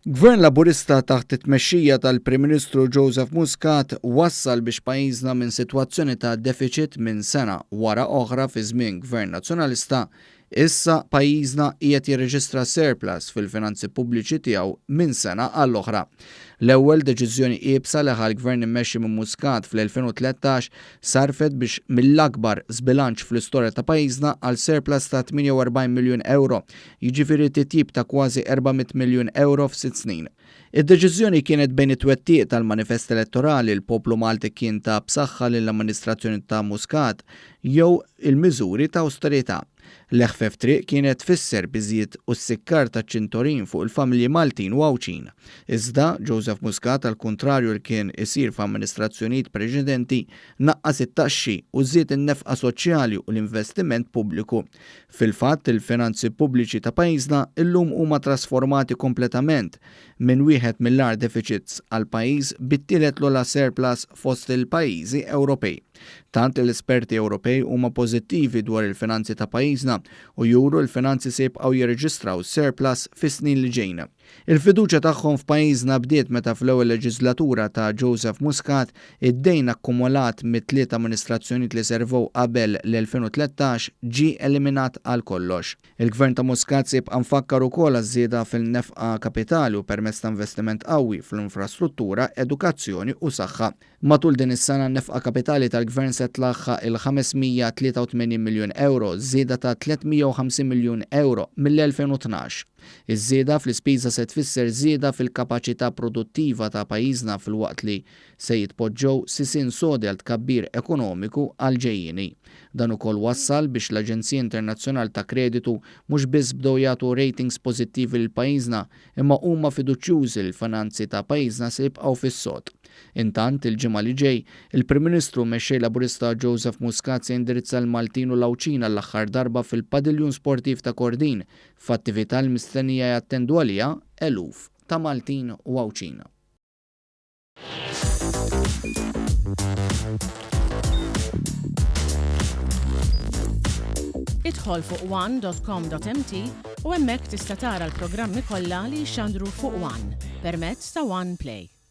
Gvern Laburista taħt it-tmexxija tal-Prim Ministru Joseph Muscat wassal biex pajjiżna minn sitwazzjoni ta' deficit minn sena wara oħra fi żmien Gvern Nazzjonalista, issa pajjiżna qiegħed jirreġistra surplus fil-finanzi pubbliċi tiegħu minn sena għall-oħra. L-ewwel deċiżjoni qiebsa li l-Gvern immexxi minn Muscat fl-2013 sarfet biex mill-akbar żbilanċ fl-istorja ta' pajjiżna għal surplus ta' 48 miljun euro, jiġifieri titjib ta' kważi 400 miljun euro f'6 snin. Id-deċiżjoni kienet bejn it-twettiq tal-manifest elettorali l-poplu Malti kien ta' b'saħħa lill-amministrazzjoni ta' Muscat jew il-miżuri ta' awsterità. L-eħfef triq kienet tfisser biżiet u s-sikkar ta' ċintorin fuq il-familji Maltin u Għawċin. Iżda Joseph Muscat al-kontrarju li kien isir f'amministrazzjonijiet preċedenti naqqas it-taxxi u żied in-nefqa soċjali u l-investiment pubbliku. Fil-fatt il-finanzi pubbliċi ta' pajjiżna illum huma trasformati kompletament minn wieħed mill-ar deficits għal pajjiż bit-tielet l-ola surplus fost il-pajjiżi Ewropej. Tant l-esperti Ewropej huma pożittivi dwar il-finanzi ta' pajjiżna u juru l-finanzi se jibqgħu jirreġistraw surplus fis-snin li ġejna. Il-fiduċja tagħhom f'pajjiżna bdiet meta fl-ewwel leġislatura ta' Joseph Muscat id-dejn akkumulat mit-tliet amministrazzjonijiet li servew qabel l-2013 ġie eliminat għal kollox. Il-Gvern ta' Muscat se jibqa' mfakkar ukoll għaż-żieda fil-nefqa kapitali u permezz ta' investiment qawwi fl-infrastruttura, edukazzjoni u saħħa. Matul din is-sena n-nefqa kapitali tal-Gvern se tlaħħaq il-583 miljun euro, żieda ta' 350 miljun euro mill-2012. Iż-żieda fl-ispiża se tfisser żieda fil-kapaċità produttiva ta' pajjiżna filwaqt li se jitpoġġew sisien sodi għal tkabbir ekonomiku għal ġejjieni. Dan ukoll wassal biex l-Aġenzija Internazzjonali ta' Kreditu mhux biss bdew jagħtu ratings pożittivi lil pajjiżna imma huma fiduċjużi l-finanzi ta' pajjiżna se jibqgħu fis-sod. Intant il-ġimgħa li ġej, il-Prim Ministru mexxej Laburista Joseph Muscat se jindirizza l-Maltin u l-Għawċina l-aħħar darba fil-Padiljun Sportiv ta' Kordin f'attività l-mistennija jattendu għaliha eluf ta' Maltin u Għawċina. Idħol fuq one.com.mt u hemmhekk tista' tara l-programmi kollha li jxandru fuq One permezz ta' One Play.